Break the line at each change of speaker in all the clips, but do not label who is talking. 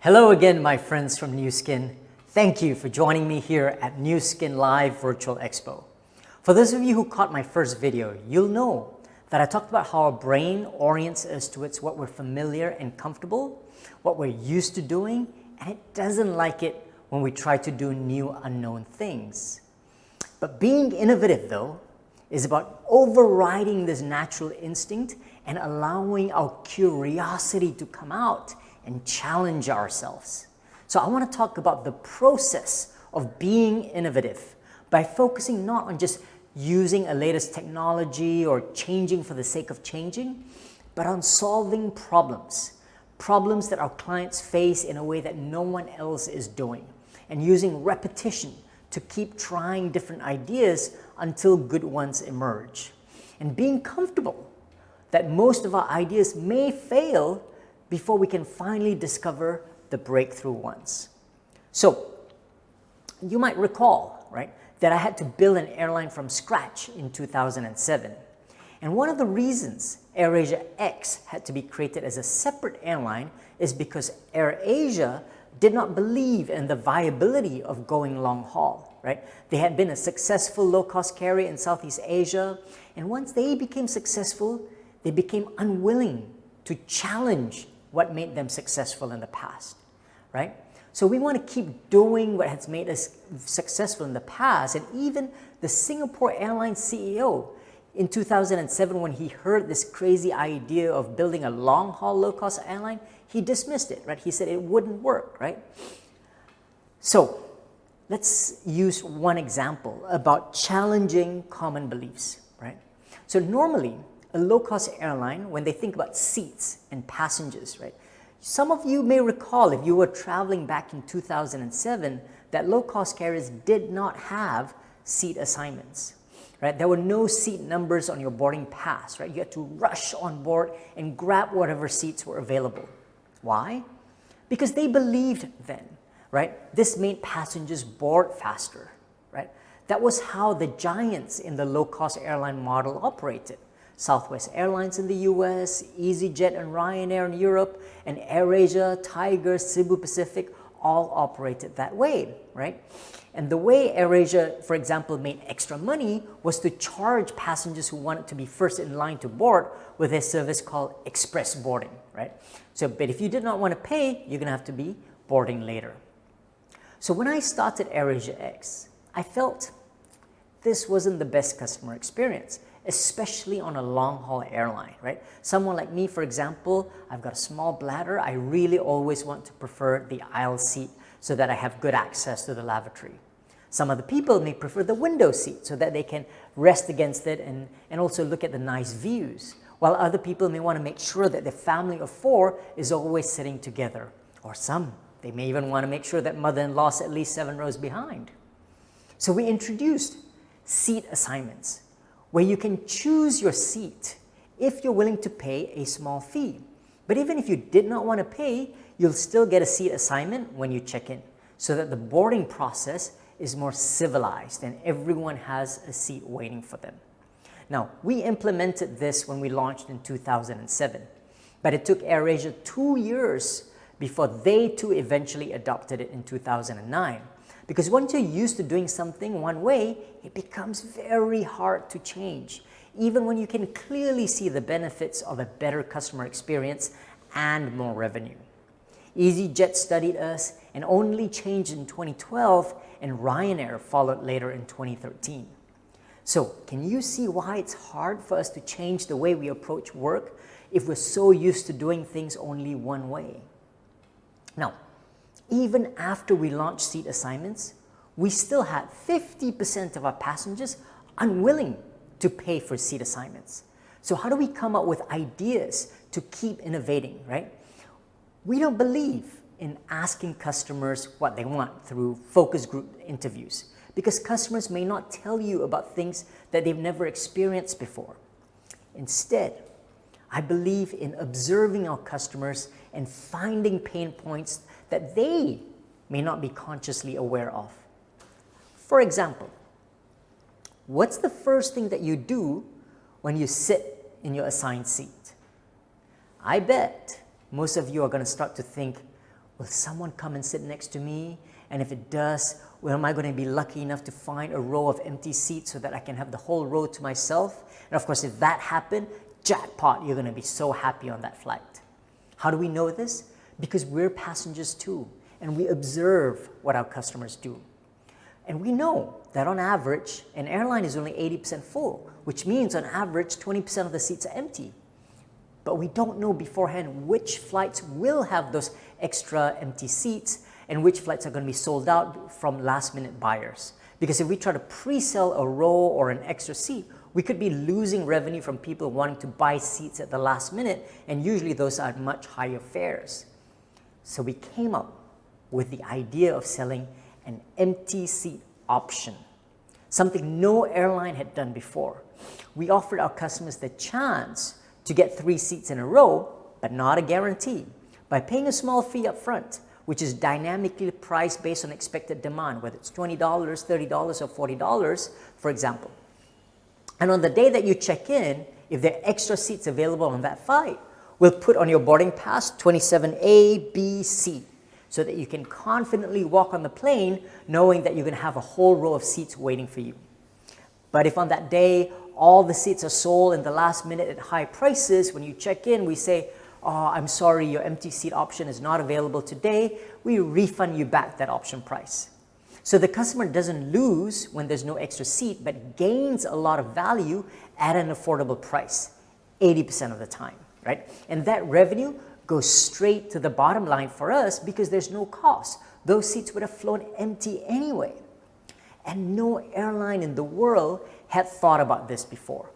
Hello again, my friends from NUSKIN. Thank you for joining me here at NUSKIN Live Virtual Expo. For those of you who caught my first video, you'll know that I talked about how our brain orients us towards what we're familiar and comfortable, what we're used to doing, and it doesn't like it when we try to do new unknown things. But being innovative, though, is about overriding this natural instinct and allowing our curiosity to come out and challenge ourselves. So I want to talk about the process of being innovative by focusing not on just using a latest technology or changing for the sake of changing, but on solving problems that our clients face in a way that no one else is doing, and using repetition to keep trying different ideas until good ones emerge. And being comfortable that most of our ideas may fail before we can finally discover the breakthrough ones. So you might recall, right, that I had to build an airline from scratch in 2007. And one of the reasons AirAsia X had to be created as a separate airline is because AirAsia did not believe in the viability of going long haul, right? They had been a successful low-cost carrier in Southeast Asia, and once they became successful, they became unwilling to challenge what made them successful in the past, right? So we want to keep doing what has made us successful in the past. And even the Singapore Airlines CEO in 2007, when he heard this crazy idea of building a long-haul low-cost airline, he dismissed it, right? He said it wouldn't work, right? So let's use one example about challenging common beliefs, right? So normally, a low-cost airline, when they think about seats and passengers, right? Some of you may recall, if you were traveling back in 2007, that low-cost carriers did not have seat assignments, right? There were no seat numbers on your boarding pass, right? You had to rush on board and grab whatever seats were available. Why? Because they believed then, right? This made passengers board faster, right? That was how the giants in the low-cost airline model operated. Southwest Airlines in the US, EasyJet and Ryanair in Europe, and AirAsia, Tiger, Cebu Pacific all operated that way, right? And the way AirAsia, for example, made extra money was to charge passengers who wanted to be first in line to board with a service called express boarding, right? So, but if you did not want to pay, you're going to have to be boarding later. So when I started AirAsia X, I felt this wasn't the best customer experience, especially on a long-haul airline, right? Someone like me, for example, I've got a small bladder. I really always want to prefer the aisle seat so that I have good access to the lavatory. Some other people may prefer the window seat so that they can rest against it and also look at the nice views, while other people may want to make sure that the family of four is always sitting together. Or some, they may even want to make sure that mother-in-law is at least 7 rows behind. So we introduced seat assignments, where you can choose your seat if you're willing to pay a small fee. But even if you did not want to pay, you'll still get a seat assignment when you check in, so that the boarding process is more civilized and everyone has a seat waiting for them. Now, we implemented this when we launched in 2007, but it took AirAsia 2 years before they too eventually adopted it in 2009. Because once you're used to doing something one way, it becomes very hard to change, even when you can clearly see the benefits of a better customer experience and more revenue. EasyJet studied us and only changed in 2012, and Ryanair followed later in 2013. So can you see why it's hard for us to change the way we approach work if we're so used to doing things only one way? Now, even after we launched seat assignments, we still had 50% of our passengers unwilling to pay for seat assignments. So how do we come up with ideas to keep innovating, right? We don't believe in asking customers what they want through focus group interviews, because customers may not tell you about things that they've never experienced before. Instead, I believe in observing our customers and finding pain points that they may not be consciously aware of. For example, what's the first thing that you do when you sit in your assigned seat? I bet most of you are going to start to think, Will someone come and sit next to me? And if it does, well, am I going to be lucky enough to find a row of empty seats so that I can have the whole row to myself? And of course, if that happened, jackpot, you're going to be so happy on that flight. How do we know this? Because we're passengers too, and we observe what our customers do. And we know that on average, an airline is only 80% full, which means on average, 20% of the seats are empty. But we don't know beforehand which flights will have those extra empty seats and which flights are going to be sold out from last-minute buyers. Because if we try to pre-sell a row or an extra seat, we could be losing revenue from people wanting to buy seats at the last minute, and usually those are much higher fares. So we came up with the idea of selling an empty seat option, something no airline had done before. We offered our customers the chance to get 3 seats in a row, but not a guarantee, by paying a small fee up front, which is dynamically priced based on expected demand, whether it's $20, $30, or $40, for example. And on the day that you check in, if there are extra seats available on that flight, we'll put on your boarding pass 27A, B, C, so that you can confidently walk on the plane knowing that you're going to have a whole row of seats waiting for you. But if on that day, all the seats are sold in the last minute at high prices, when you check in, we say, "Oh, I'm sorry, your empty seat option is not available today," we refund you back that option price. So the customer doesn't lose when there's no extra seat, but gains a lot of value at an affordable price, 80% of the time, right? And that revenue goes straight to the bottom line for us because there's no cost. Those seats would have flown empty anyway. And no airline in the world had thought about this before.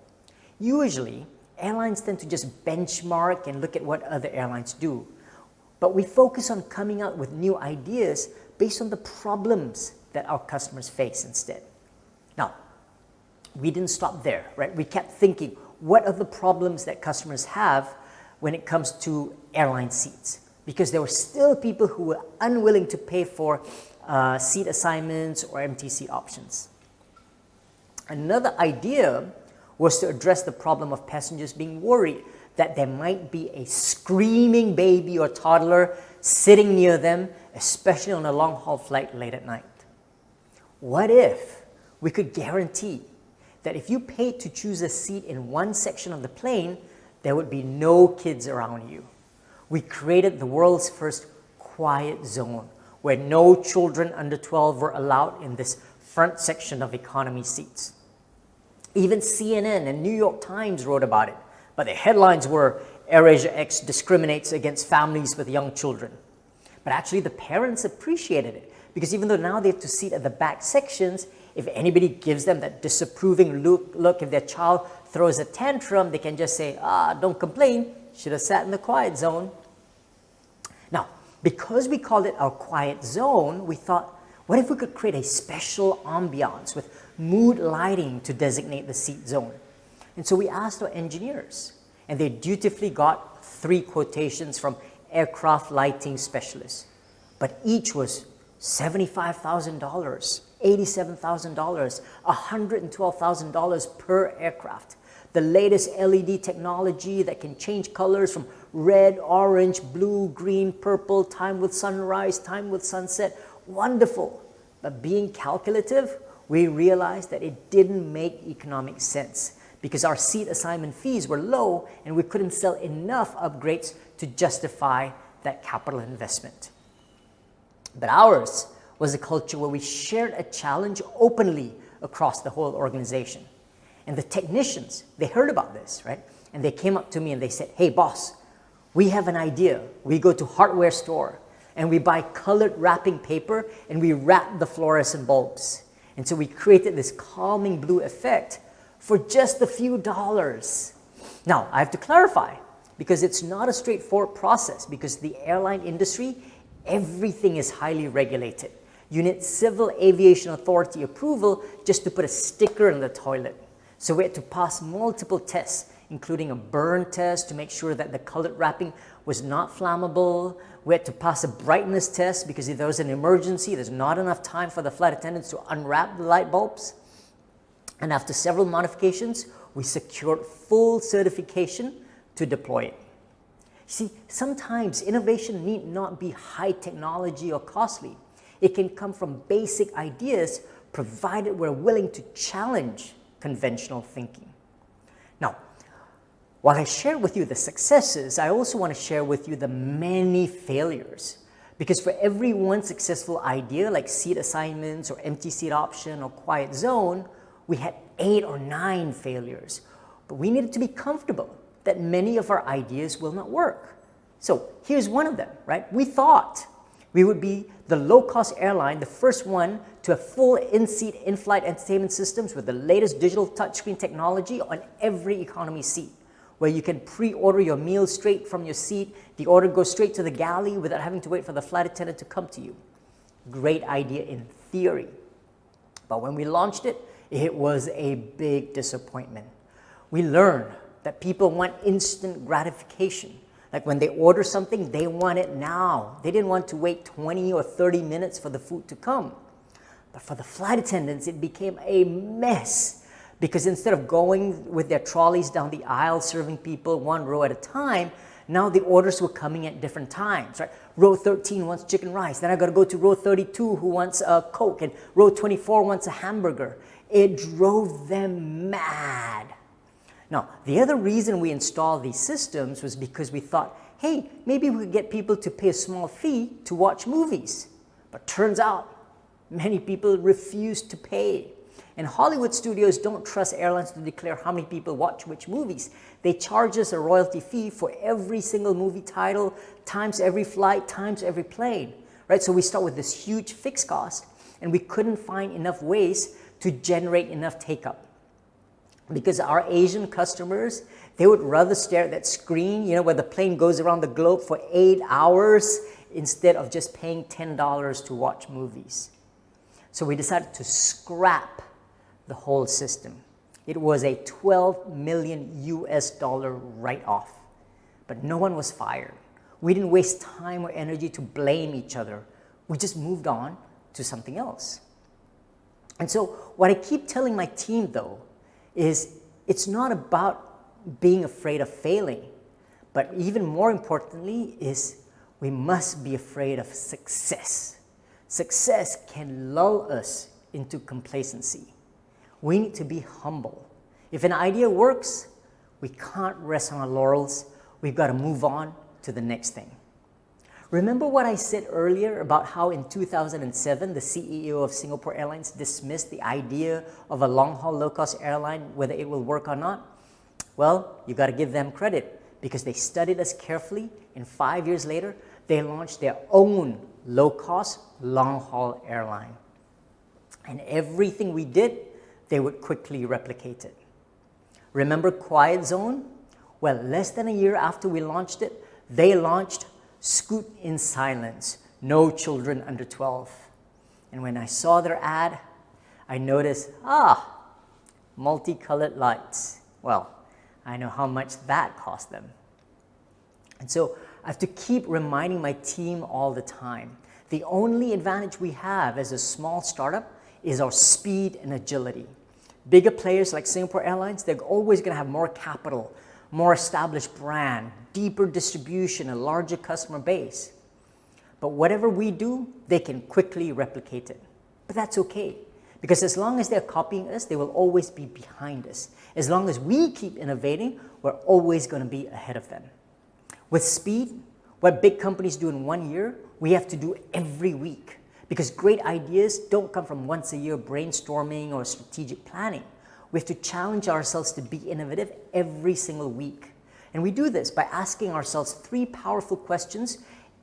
Usually, airlines tend to just benchmark and look at what other airlines do. But we focus on coming out with new ideas based on the problems that our customers face instead. Now, we didn't stop there, right? We kept thinking, what are the problems that customers have when it comes to airline seats? Because there were still people who were unwilling to pay for seat assignments or empty seat options. Another idea was to address the problem of passengers being worried that there might be a screaming baby or toddler sitting near them, especially on a long-haul flight late at night. What if we could guarantee that if you paid to choose a seat in one section of the plane, there would be no kids around you? We created the world's first quiet zone where no children under 12 were allowed in this front section of economy seats. Even CNN and New York Times wrote about it, but the headlines were, "AirAsia X discriminates against families with young children." But actually the parents appreciated it, because even though now they have to sit at the back sections, if anybody gives them that disapproving look, if their child throws a tantrum, they can just say, "Don't complain, should have sat in the quiet zone." Now, because we called it our quiet zone, we thought, what if we could create a special ambiance with mood lighting to designate the seat zone? And so we asked our engineers, and they dutifully got 3 quotations from aircraft lighting specialists. But each was $75,000, $87,000, $112,000 per aircraft. The latest LED technology that can change colors from red, orange, blue, green, purple, time with sunrise, time with sunset. Wonderful. But being calculative, we realized that it didn't make economic sense because our seat assignment fees were low and we couldn't sell enough upgrades to justify that capital investment. But ours was a culture where we shared a challenge openly across the whole organization. And the technicians, they heard about this, right? And they came up to me and they said, "Hey boss, we have an idea. We go to hardware store and we buy colored wrapping paper and we wrap the fluorescent bulbs. And so we created this calming blue effect for just a few dollars." Now, I have to clarify, because it's not a straightforward process, because the airline industry, everything is highly regulated. You need Civil Aviation Authority approval just to put a sticker in the toilet. So we had to pass multiple tests, including a burn test to make sure that the colored wrapping was not flammable. We had to pass a brightness test because if there was an emergency, there's not enough time for the flight attendants to unwrap the light bulbs. And after several modifications, we secured full certification to deploy it. See, sometimes innovation need not be high technology or costly. It can come from basic ideas provided we're willing to challenge conventional thinking. Now, while I share with you the successes, I also want to share with you the many failures. Because for every one successful idea like seat assignments or empty seat option or quiet zone, we had 8 or 9 failures. But we needed to be comfortable that many of our ideas will not work. So here's one of them, right? We thought we would be the low-cost airline, the first one to have full in-seat, in-flight entertainment systems with the latest digital touchscreen technology on every economy seat, where you can pre-order your meal straight from your seat. The order goes straight to the galley without having to wait for the flight attendant to come to you. Great idea in theory. But when we launched it, it was a big disappointment. We learned that people want instant gratification. Like when they order something, they want it now. They didn't want to wait 20 or 30 minutes for the food to come. But for the flight attendants, it became a mess. Because instead of going with their trolleys down the aisle, serving people one row at a time, now the orders were coming at different times, right? Row 13 wants chicken rice. Then I got to go to row 32 who wants a Coke, and row 24 wants a hamburger. It drove them mad. Now, the other reason we installed these systems was because we thought, hey, maybe we could get people to pay a small fee to watch movies. But turns out, many people refused to pay. And Hollywood studios don't trust airlines to declare how many people watch which movies. They charge us a royalty fee for every single movie title, times every flight, times every plane, right? So we start with this huge fixed cost, and we couldn't find enough ways to generate enough take-up. Because our Asian customers, they would rather stare at that screen, you know, where the plane goes around the globe for 8 hours instead of just paying $10 to watch movies. So we decided to scrap the whole system. It was a $12 million write-off, but no one was fired. We didn't waste time or energy to blame each other. We just moved on to something else. And so what I keep telling my team though, is it's not about being afraid of failing, but even more importantly is we must be afraid of success. Success can lull us into complacency. We need to be humble. If an idea works, we can't rest on our laurels. We've got to move on to the next thing. Remember what I said earlier about how in 2007, the CEO of Singapore Airlines dismissed the idea of a long-haul low-cost airline, whether it will work or not? Well, you got to give them credit because they studied us carefully, and 5 years later, they launched their own low-cost, long-haul airline. And everything we did, they would quickly replicate it. Remember Quiet Zone? Well, less than a year after we launched it, they launched Scoot in Silence, no children under 12. And when I saw their ad, I noticed, multicolored lights. Well, I know how much that cost them. And so I have to keep reminding my team all the time. The only advantage we have as a small startup is our speed and agility. Bigger players like Singapore Airlines, they're always going to have more capital, more established brand, deeper distribution, a larger customer base. But whatever we do, they can quickly replicate it. But that's okay, because as long as they're copying us, they will always be behind us. As long as we keep innovating, we're always going to be ahead of them. With speed, what big companies do in 1 year, we have to do every week, because great ideas don't come from once a year brainstorming or strategic planning. We have to challenge ourselves to be innovative every single week. And we do this by asking ourselves 3 powerful questions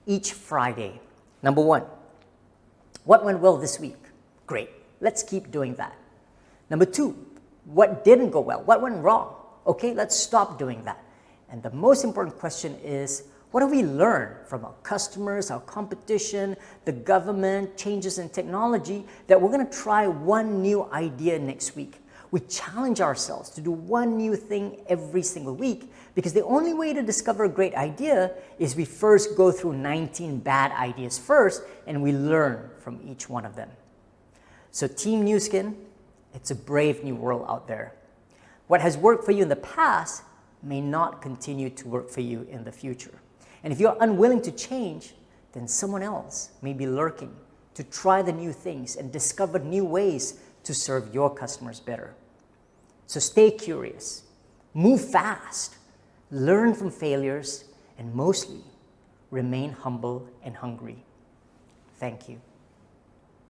each Friday. Number 1, what went well this week? Great, let's keep doing that. Number 2, what didn't go well? What went wrong? Okay, let's stop doing that. And the most important question is, what do we learn from our customers, our competition, the government, changes in technology, that we're going to try one new idea next week? We challenge ourselves to do one new thing every single week, because the only way to discover a great idea is we first go through 19 bad ideas first, and we learn from each one of them. So Team NUSKIN, it's a brave new world out there. What has worked for you in the past may not continue to work for you in the future. And if you're unwilling to change, then someone else may be lurking to try the new things and discover new ways to serve your customers better. So stay curious, move fast, learn from failures, and mostly, remain humble and hungry. Thank you.